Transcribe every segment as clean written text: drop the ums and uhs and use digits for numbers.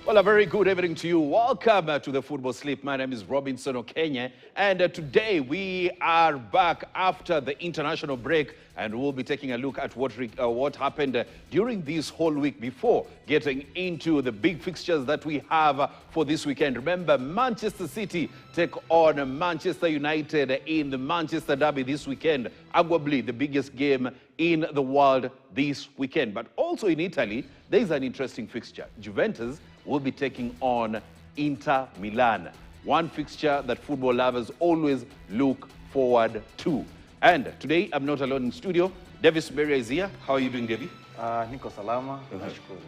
Well, a very good evening to you. Welcome to the Football Sleep. My name is Robinson Okenye, and today we are back after the international break, and we'll be taking a look at what happened during this whole week before getting into the big fixtures that we have for this weekend. Remember, Manchester City take on Manchester United in the Manchester Derby this weekend, arguably the biggest game in the world this weekend. But also in Italy, there is an interesting fixture. Juventus will be taking on Inter Milan. One fixture that football lovers always look forward to. And today, I'm not alone in studio. Davis Beria is here. How are you doing, Devi? Niko salama. Nashukuru.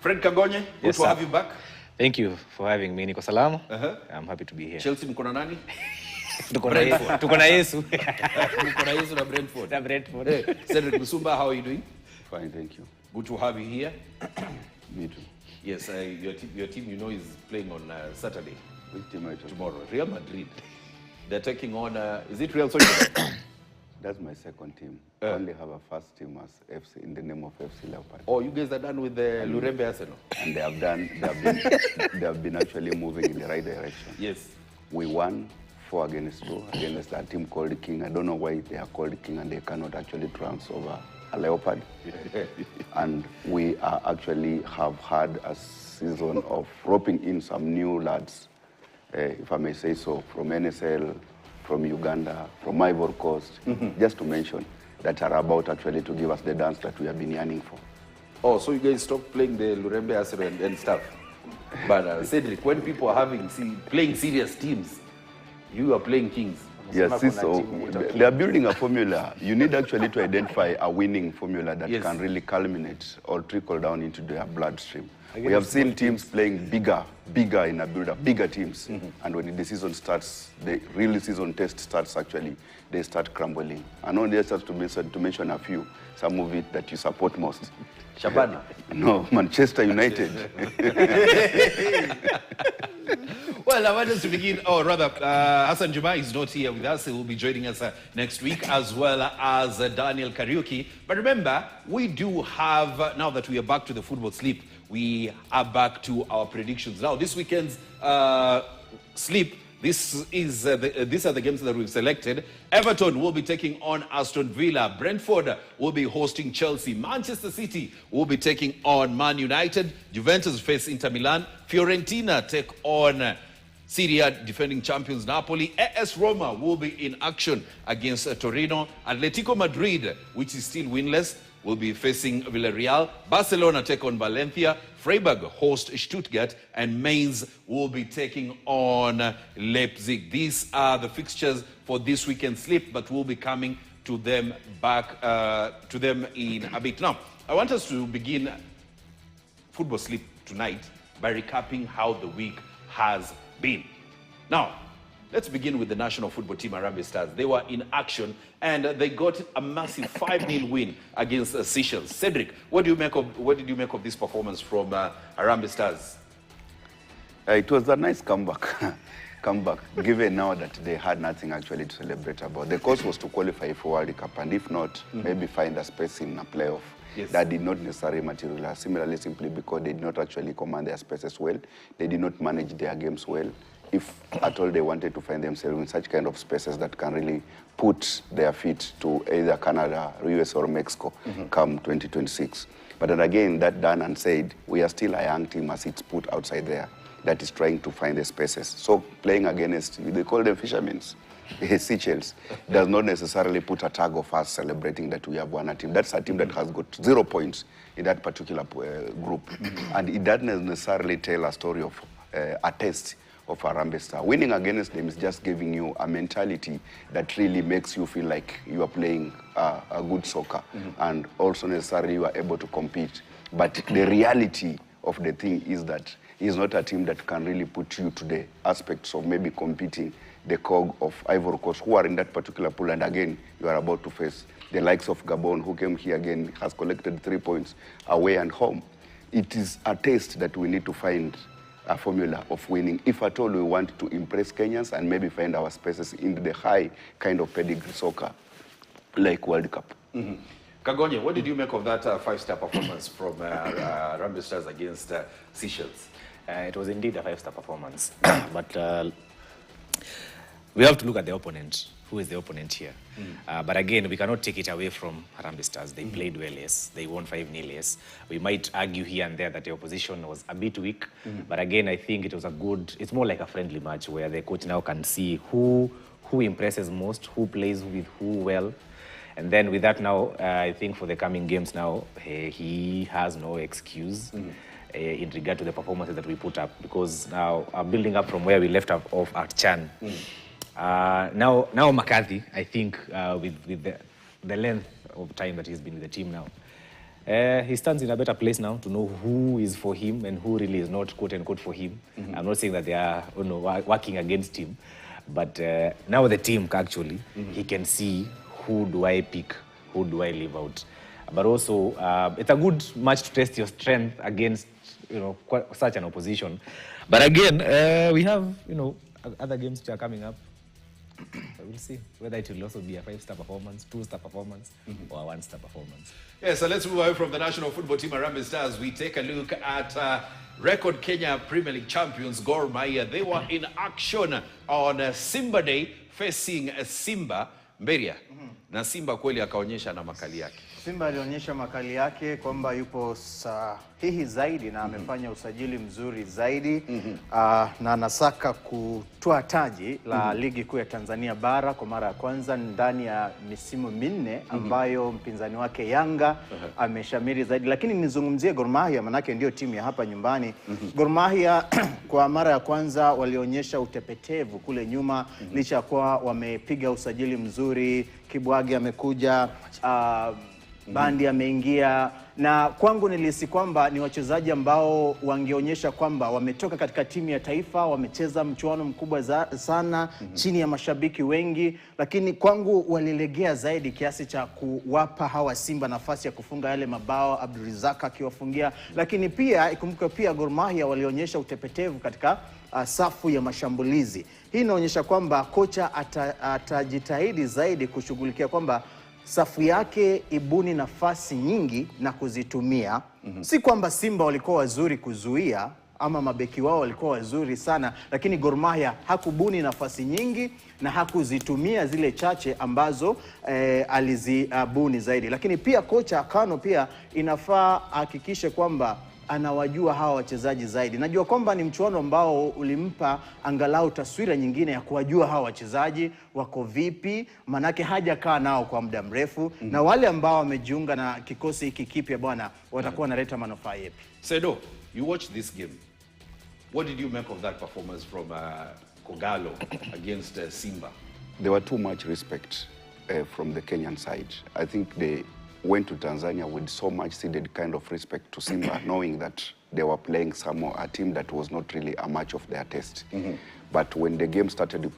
Fred Kagonye, good to have you back. Thank you for having me. Niko salama. I'm happy to be here. Chelsea mko na nani? Tuko na Yesu. Mko na Yesu na Brentford. Na Brentford. Hey, Cedric Musumba, how are you doing? Fine, thank you. Good to have you here. Me too. Yes, your team, you know, is playing on Saturday. Which team are you talking Tomorrow. Real Madrid. They're taking on, is it Real Sociedad? That's my second team. I only have a first team as FC in the name of FC Leopard. Oh, you guys are done with the Lurembe Arsenal? And they have been actually moving in the right direction. Yes. We won 4-2 against a team called King. I don't know why they are called King and they cannot actually trounce over a Leopard. And we actually have had a season of roping in some new lads, if I may say so, from NSL, from Uganda, from Ivory Coast, just to mention, that are about actually to give us the dance that we have been yearning for. Oh, so you guys stopped playing the Lurembe Arsenal and stuff. But Cedric, when people are playing serious teams, you are playing Kings. Yes, so they are building a formula. You need actually to identify a winning formula that can really culminate or trickle down into their bloodstream. We have seen teams playing bigger in a build-up, bigger teams. And when the season starts, the real season test starts actually, they start crumbling. And only just to mention a few, some of it that you support most. Shabana? No, Manchester United. Well, I want us to begin, or rather, Hassan Juma is not here with us. He will be joining us next week, as well as Daniel Kariuki. But remember, we do have, now that we are back to the football sleep, we are back to our predictions. Now, this weekend's sleep, these are the games that we've selected. Everton will be taking on Aston Villa. Brentford will be hosting Chelsea. Manchester City will be taking on Man United. Juventus face Inter Milan. Fiorentina take on Serie A defending champions Napoli. AS Roma will be in action against Torino. Atletico Madrid, which is still winless, will be facing Villarreal. Barcelona take on Valencia. Freiburg host Stuttgart, and Mainz will be taking on Leipzig. These are the fixtures for this weekend sleep, but we'll be coming to them back to them in a bit. Now, I want us to begin football sleep tonight by recapping how the week has been. Now, let's begin with the national football team, Harambee Stars. They were in action and they got a massive 5-0 win against Seychelles. Cedric, what did you make of this performance from Harambee Stars? It was a nice comeback. Given now that they had nothing actually to celebrate about. The course was to qualify for World Cup, and if not, maybe find a space in a playoff. Yes. That did not necessarily materialize. Similarly, simply because they did not actually command their spaces well, they did not manage their games well. If at all they wanted to find themselves in such kind of spaces that can really put their feet to either Canada, US, or Mexico come 2026. But then again, that done and said, we are still a young team as it's put outside there that is trying to find the spaces. So playing against, they call them fishermen, Seychelles, does not necessarily put a tag of us celebrating that we have won a team. That's a team that has got 0 points in that particular group. And it doesn't necessarily tell a story of a test of Harambee Stars. Winning against them is just giving you a mentality that really makes you feel like you are playing a good soccer, and also necessarily you are able to compete. But the reality of the thing is that it's not a team that can really put you to the aspects of maybe competing the cog of Ivory Coast, who are in that particular pool. And again, you are about to face the likes of Gabon, who came here again, has collected 3 points away and home. It is a taste that we need to find a formula of winning, if at all we want to impress Kenyans and maybe find our spaces in the high kind of pedigree soccer like World Cup. Kagonye, what did you make of that 5-star performance from Harambee Stars against Seychelles? It was indeed a 5-star performance. But we have to look at the opponent. Who is the opponent here? But again, we cannot take it away from Harambee Stars. They played well, yes. They won 5-0, yes. We might argue here and there that the opposition was a bit weak. But again, I think it was it's more like a friendly match where the coach now can see who impresses most, who plays with who well. And then with that now, I think for the coming games now, he has no excuse in regard to the performances that we put up. Because now, building up from where we left off at Chan, now McCarthy, I think with the length of time that he's been with the team now, he stands in a better place now to know who is for him and who really is not, quote unquote, for him. I'm not saying that they are working against him, but now the team actually, he can see who do I pick, who do I leave out. But also, it's a good match to test your strength against such an opposition. But again, we have other games which are coming up. We'll see whether it will also be a 5-star performance, 2-star performance, or a 1-star performance. Yeah, so let's move away from the national football team Harambee Stars. We take a look at record Kenya Premier League champions Gor Mahia. They were in action on Simba Day facing Simba Mberia. Na Simba kweli akaonyesha na makali yake. Simba alionyesha makali yake kwamba yupo sahihi zaidi na amefanya usajili mzuri zaidi na anasaka kutoa taji la ligi kuu ya Tanzania bara kwa mara ya kwanza ndani ya misimu minne ambayo mpinzani wake Yanga ameshamiri zaidi. Lakini nizungumzie Gor Mahia manake ndio timu ya hapa nyumbani. Gor Mahia kwa mara ya kwanza walionyesha utepetevu kule nyuma licha kwa wamepiga usajili mzuri. Kibwagi amekuja, Bandi ameingia, na kwangu nilihisi kwamba ni wachezaji ambao wangeonyesha kwamba wametoka katika timu ya taifa, wamecheza mchuano mkubwa sana chini ya mashabiki wengi, lakini kwangu walilegea zaidi kiasi cha kuwapa hawa Simba nafasi ya kufunga yale mabao, Abdulrazak akiwafungia. Lakini pia ikumbuke pia Gor Mahia walionyesha utepetevu katika safu ya mashambulizi. Hii inaonyesha kwamba kocha atajitahidi zaidi kushughulikia kwamba safu yake ibuni nafasi nyingi na kuzitumia. Si kwamba Simba walikuwa wazuri kuzuia ama mabeki wao walikuwa wazuri sana, lakini Gor Mahia hakubuni nafasi nyingi na hakuzitumia zile chache ambazo alizibuni zaidi. Lakini pia kocha Kano pia inafaa hakikishe kwamba anawajua hawa wachezaji zaidi. Najua kwamba ni mchuano ambao ulimpa angalau taswira nyingine ya kuwajua hawa wachezaji wako vipi, manake hajakaa nao kwa muda mrefu na wale ambao wamejiunga na kikosi hiki kipya bwana watakuwa wanaleta manufaa yapi. Sedo, you watched this game. What did you make of that performance from Kogalo against Simba? There were too much respect from the Kenyan side. I think they went to Tanzania with so much seeded kind of respect to Simba, knowing that they were playing a team that was not really a match of their taste. But when the game started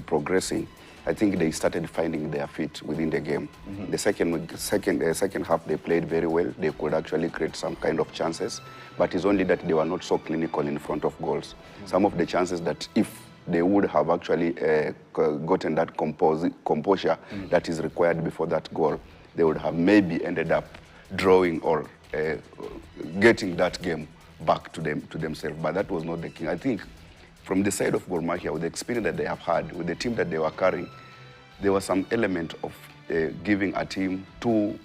progressing, I think they started finding their feet within the game. The second half, they played very well. They could actually create some kind of chances, but it's only that they were not so clinical in front of goals. Some of the chances that if they would have actually gotten that composure that is required before that goal, they would have maybe ended up drawing or getting that game back to themselves. But that was not the case. I think from the side of Gor Mahia, with the experience that they have had, with the team that they were carrying, there was some element of giving a team too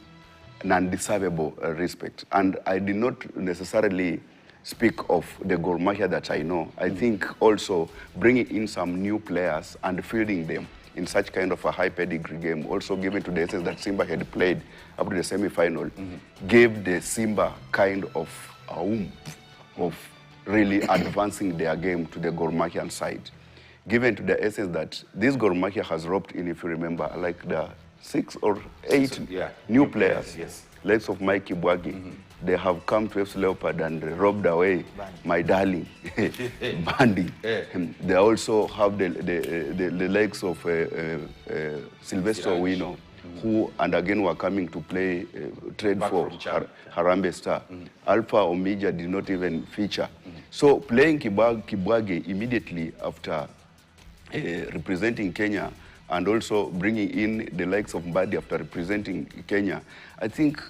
non-deservable respect. And I did not necessarily speak of the Gor Mahia that I know. I think also bringing in some new players and fielding them in such kind of a high pedigree game, also given to the essence that Simba had played up to the semi-final, gave the Simba kind of a oomph of really advancing their game to the Gor Mahian side. Given to the essence that this Gor Mahia has roped in, if you remember, like the 6 or 8 new players, likes of Mike Kibwagi. They have come to FC Leopard and robbed away my darling, Bandi. They also have the likes of Sylvester Wino, who and again were coming to play trade for Harambee Star. Alpha Omega did not even feature. So playing Kibwagi immediately after representing Kenya and also bringing in the likes of Mbadi after representing Kenya, I think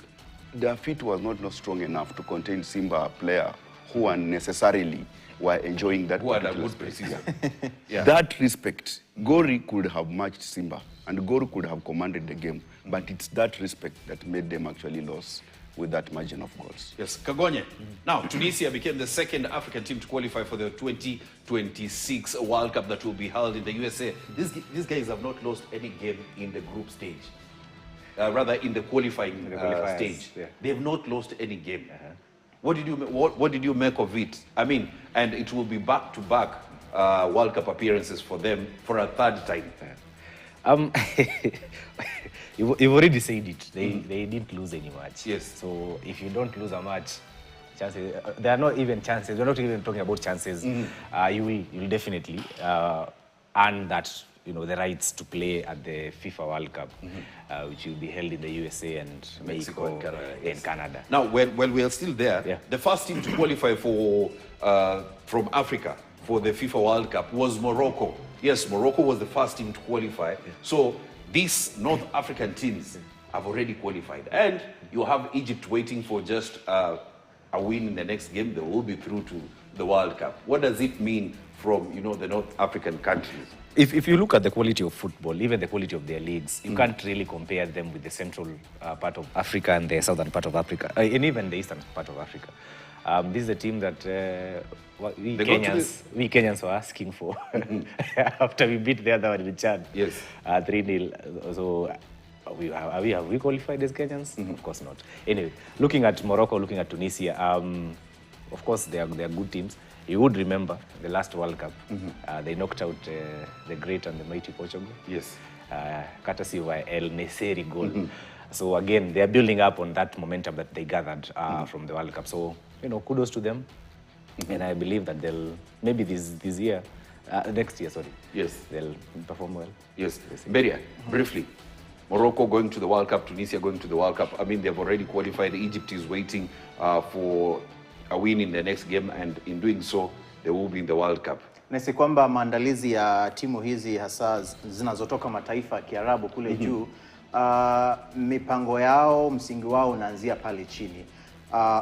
their feet was not strong enough to contain Simba player who unnecessarily were enjoying that Who had a particular good space. preseason. Yeah. That respect, Gori could have matched Simba, and Gori could have commanded the game, but it's that respect that made them actually lose with that margin of goals. Yes, Kagonye. Now, Tunisia became the second African team to qualify for the 2026 World Cup that will be held in the USA. These guys have not lost any game in the group stage. Rather, in the qualifying stage. Yeah. They've not lost any game. What did you make of it? I mean, and it will be back-to-back World Cup appearances for them for a third time. You've already said it. They didn't lose any match. Yes. So if you don't lose a match, chances there are not even chances. We're not even talking about chances. You will definitely earn that, you know, the rights to play at the FIFA World Cup, which will be held in the USA and Mexico and Canada. Now, while we are still there, Yeah. the first team to qualify for from Africa for the FIFA World Cup was Morocco. Yes, Morocco was the first team to qualify. So these North African teams have already qualified. And you have Egypt waiting for just a win in the next game. They will be through to the World Cup. What does it mean from, you know, the North African countries? If you look at the quality of football, even the quality of their leagues, you can't really compare them with the central part of Africa and the southern part of Africa, and even the eastern part of Africa. This is a team that we Kenyans were asking for after we beat the other one in Chad. Yes. 3-0. So have we qualified as Kenyans? Of course not. Anyway, looking at Morocco, looking at Tunisia, of course they are good teams. You would remember the last World Cup. They knocked out the great and the mighty Portugal. Yes. Courtesy of El Neseri goal. So again, they are building up on that momentum that they gathered from the World Cup. So, you know, kudos to them. And I believe that they'll, maybe this year, next year, sorry. Yes. They'll perform well. Yes. Beria, briefly. Morocco going to the World Cup, Tunisia going to the World Cup. I mean, they've already qualified. Egypt is waiting for a win in the next game, and in doing so, they will be in the World Cup. Nasi kwamba maandalizi ya timu hizi hasa zinazotoka mataifa ya Kiarabu kule juu, mipango yao, msingi wao unaanzia pale chini.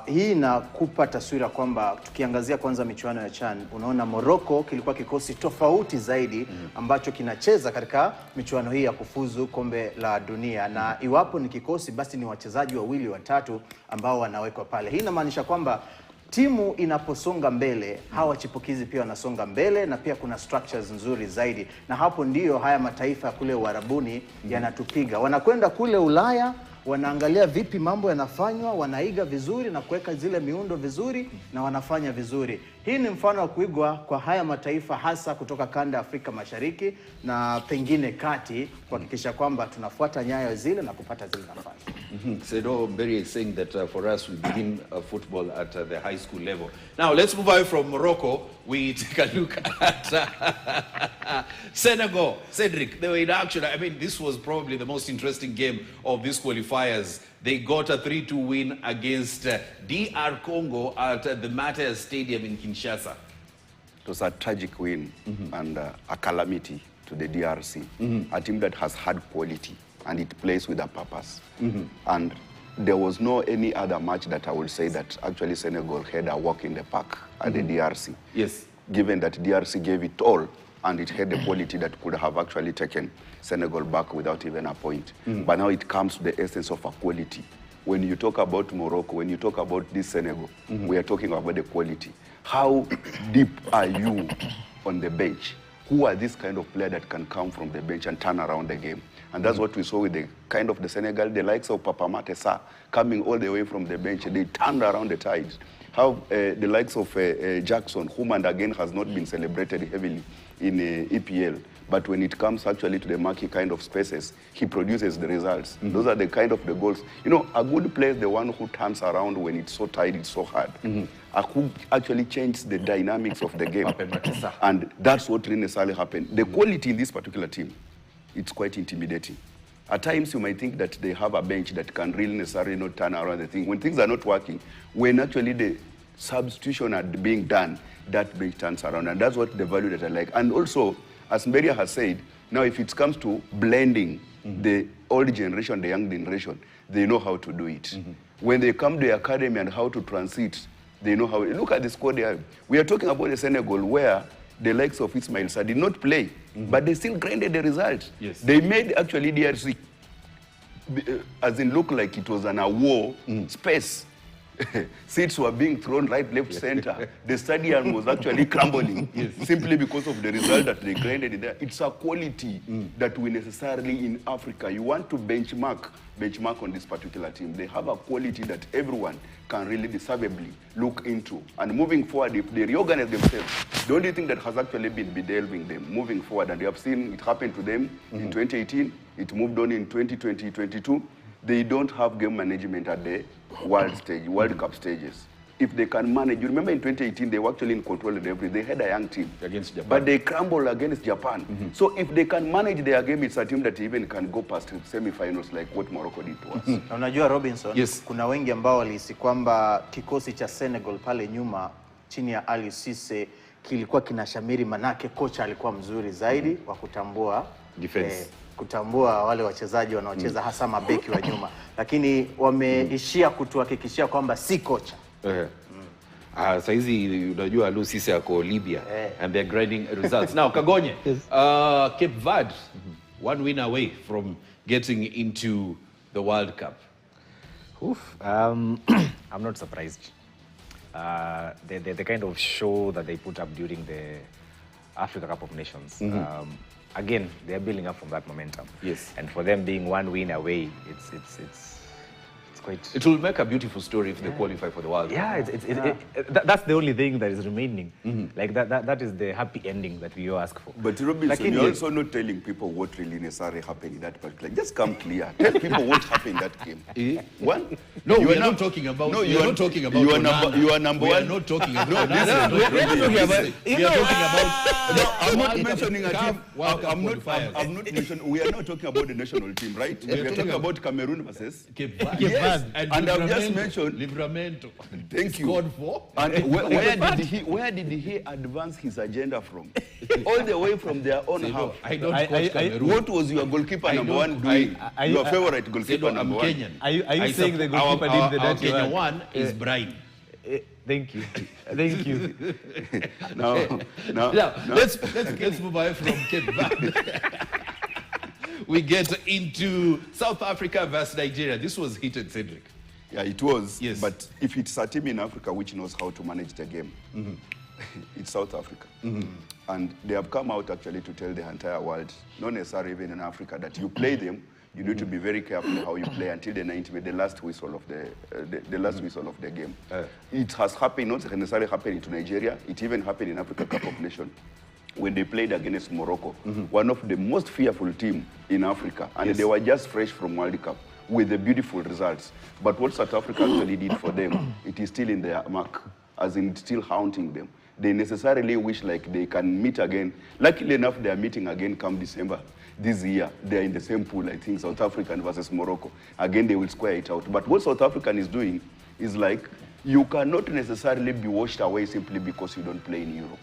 Hii inakupa taswira kwamba tukiangazia kwanza michuano ya CHAN, unaona Morocco kilikuwa kikosi tofauti zaidi ambacho kinacheza katika michuano hii ya kufuzu kombe la dunia, na iwapo ni kikosi basi ni wachezaji wawili watatu ambao wanawekwa pale. Hii inamaanisha kwamba timu inaposonga mbele, hawa chipukizi pia wanasonga mbele, na pia kuna structures nzuri zaidi, na hapo ndio haya mataifa kule Uarabuni yanatupiga. Wanakwenda kule Ulaya, wanaangalia vipi mambo yanafanywa, wanaiga vizuri na kuweka zile miundo vizuri na wanafanya vizuri. Hii ni mfano wa kuigwa kwa haya mataifa hasa kutoka kanda Afrika Mashariki na pengine kati, kuhakikisha kwamba tunafuata nyayo zile na kupata zile nafasi. Sedo Mberi is saying that for us we begin football at the high school level. Now let's move away from Morocco. We take a look at Senegal. Cedric, they were in action. I mean, this was probably the most interesting game of these qualifiers. They got a 3-2 win against DR Congo at the Matters Stadium in Kinshasa. It was a tragic win and a calamity to the DRC, a team that has had quality and it plays with a purpose. And there was no any other match that I would say that actually Senegal had a walk in the park at the DRC. Yes. Given that DRC gave it all and it had the quality that could have actually taken Senegal back without even a point. But now it comes to the essence of a quality. When you talk about Morocco, when you talk about this Senegal, we are talking about the quality. How deep are you on the bench? Who are these kind of players that can come from the bench and turn around the game? And that's what we saw with the kind of the Senegal, the likes of Papa Matessa coming all the way from the bench. They turned around the tides. How the likes of Jackson, whom and again has not been celebrated heavily in EPL, but when it comes actually to the marquee kind of spaces, he produces the results. Those are the kind of the goals. You know, a good player is the one who turns around when it's so tight, it's so hard. Who actually changes the dynamics of the game. And that's what really necessarily happened. The quality in this particular team, it's quite intimidating. At times you might think that they have a bench that can really necessarily not turn around the thing. When things are not working, when actually the substitution are being done, that bench turns around. And that's what the value that I like. And also, as Mberia has said, Now, if it comes to blending the old generation, the young generation, they know how to do it. When they come to the academy and how to transit, they know how. Look at the squad they have. We are talking about the Senegal where the likes of Ismail Sarr did not play, but they still grinded the result. Yes. They made actually DRC, as in look like it was an war space. Seats were being thrown right, left, center. The stadium was actually crumbling simply because of the result that they grinded there. It's a quality that we necessarily in Africa, you want to benchmark on this particular team. They have a quality that everyone can really deservedly look into. And moving forward, if they reorganize themselves, the only thing that has actually been bedelving them moving forward, and they have seen it happen to them in 2018, it moved on in 2020, 22, they don't have game management at the World Cup stages. If they can manage, you remember in 2018, they were actually in control of everything. They had a young team. Against Japan. But they crumbled against Japan. So if they can manage their game, it's a team that even can go past semi-finals like what Morocco did to us. Na unajua Robinson, Yes. kuna wengi ambao walihisi kwamba kikosi cha Senegal pale nyuma chini ya Ali Cisse kilikuwa kinashamiri, manake kocha alikuwa mzuri zaidi wa kutambua Defense. Kutambua wale wachezaji wanaocheza hasa mabeki wa nyuma, lakini wameishia kutuhakikishia kwamba si kocha. Saizi unajua Aliou Cisse ako Libya and they're grinding results. Now Kagonye, Cape Verde, one win away from getting into the World Cup. I'm not surprised. The kind of show that they put up during the Africa Cup of Nations, again, they're building up from that momentum. Yes. And for them being one win away, it's quite... It will make a beautiful story if they qualify for the World Cup. Yeah, that's the only thing that is remaining. Like that is the happy ending that we all ask for. But Robinson, you're also not telling people what really necessarily happened in that particular. Just come clear. Tell people what happened in that game. One? No, we are not talking about. No, you are not talking about. You are number we one. We are not talking about. No, we are talking about. No, I'm not mentioning a team. I'm not. We are not talking about the national team, right? We are talking about Cameroon versus Cape Verde. Yes. And I've just mentioned. Livramento. Thank you. Scored for. And where did he advance his agenda from? All the way from their own half. I don't coach Cameroon. What was your goalkeeper number one doing? Your favorite goalkeeper number one? Kenyan. Are you saying the goalkeeper did the dirty Kenyan work? one is Brian. Thank you. Thank you. No. Let's move away from Cape Verde. We get into South Africa versus Nigeria. This was heated, Cedric. Yeah, it was. Yes. But if it's a team in Africa which knows how to manage the game, it's South Africa. And they have come out actually to tell the entire world, not necessarily even in Africa, that you play them, you need to be very careful how you play until the 90 minutes, the last whistle of the last whistle of the game. It has happened, not necessarily happened to Nigeria. It even happened in Africa Cup of Nations when they played against Morocco, one of the most fearful teams in Africa, and they were just fresh from World Cup with the beautiful results. But what South Africa actually did for them, it is still in their mark, as in still haunting them. They necessarily wish like they can meet again. Luckily enough, they are meeting again come December. This year, they are in the same pool, I think, South African versus Morocco. Again, they will square it out. But what South African is doing is like, you cannot necessarily be washed away simply because you don't play in Europe.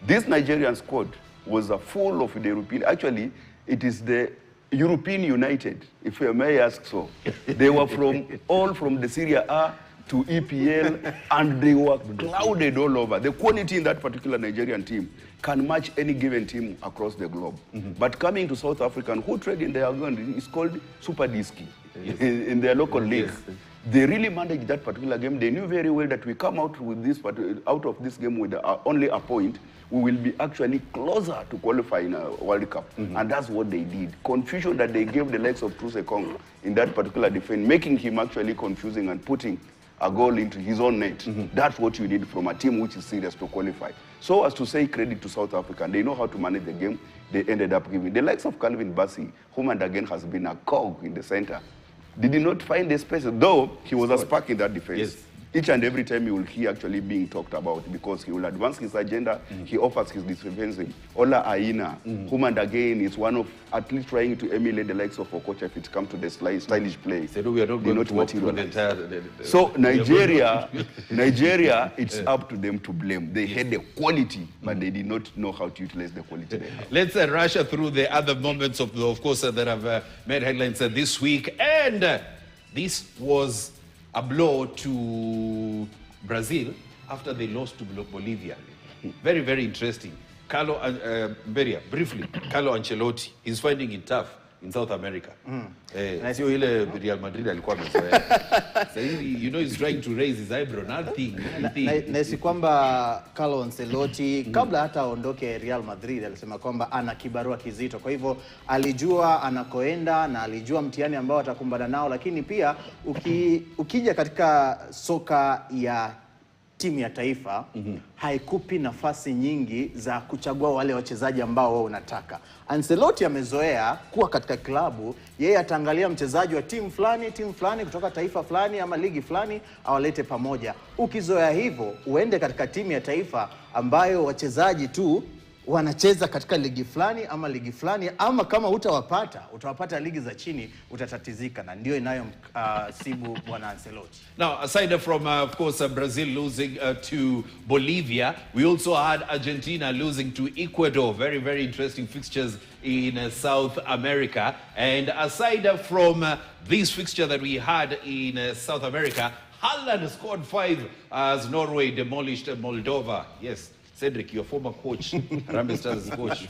This Nigerian squad was a full of the European, actually, it is the European United, if I may ask so. They were all from the Serie A to EPL, and they were clouded all over. The quality in that particular Nigerian team can match any given team across the globe. But coming to South Africa, who trade in their ground, it's called Super Disky in their local league. They really managed that particular game. They knew very well that we come out with this out of this game with only a point, we will be actually closer to qualify in a World Cup. And that's what they did. Confusion that they gave the likes of Trusekong in that particular defense, making him actually confusing and putting a goal into his own net. That's what you need from a team which is serious to qualify. So as to say credit to South Africa, they know how to manage the game. They ended up giving the likes of Calvin Bassey, whom and again has been a cog in the center. Did he not find the space, though he was a spark in that defense. each and every time you will hear actually being talked about, because he will advance his agenda, he offers his defensive. Ola Aina, whom and again is one of at least trying to emulate the likes of Okocha if it comes to the stylish play. So we are not going to work for the entire... So Nigeria, it's up to them to blame. They had the quality, but they did not know how to utilize the quality they have. Let's rush through the other moments of, course, that have made headlines this week. And this was a blow to Brazil after they lost to Bolivia. Very, very interesting. Carlo, Beria, briefly, Carlo Ancelotti is finding it tough in South America. Sio ile Real Madrid alikuwa amezoea. So you know he's trying to raise his eyebrow, nothing. Na si kwamba Carlo Ancelotti kabla hata aondoke Real Madrid alisema kwamba ana kibarua kizito. Kwa hivyo alijua anakoenda na alijua mtihani ambao atakumbana nao, lakini pia ukija katika soka ya timu ya taifa haikupi nafasi nyingi za kuchagua wale wachezaji ambao wao unataka. Ancelotti amezoea kuwa katika klabu, yeye ataangalia mchezaji wa timu fulani kutoka taifa fulani ama ligi fulani awalete pamoja. Ukizoea hivyo, uende katika timu ya taifa ambayo wachezaji tu wanacheza katika ligi fulani ama kama utawapata ligi za chini, utatatizika, na ndio inayo sibu bwana Ancelotti. Now, aside from of course Brazil losing to Bolivia, we also had Argentina losing to Ecuador. Very, very interesting fixtures in South America. And aside from this fixture that we had in South America, Holland scored 5 as Norway demolished Moldova. Yes, Cedric, your former coach, Harambee Stars coach,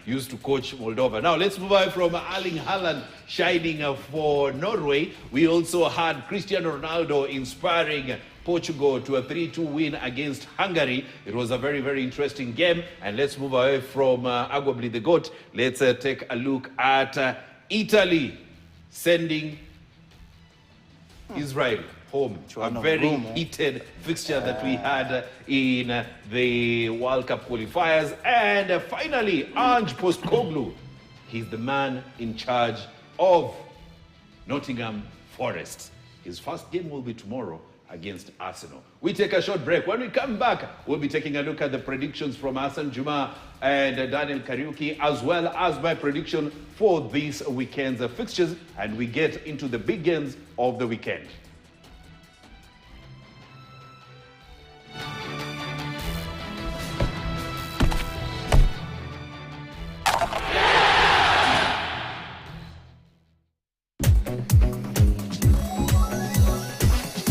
used to coach Moldova. Now, let's move on from Erling Haaland shining for Norway. We also had Cristiano Ronaldo inspiring Portugal to a 3-2 win against Hungary. It was a very, very interesting game. And let's move away from arguably the GOAT. Let's take a look at Italy sending Israel home. A very heated fixture that we had in the World Cup qualifiers. And finally, Ange Postecoglou, he's the man in charge of Nottingham Forest. His first game will be tomorrow against Arsenal. We take a short break. When we come back, we'll be taking a look at the predictions from Hassan Juma and Daniel Kariuki, as well as my prediction for this weekend's fixtures, and we get into the big games of the weekend.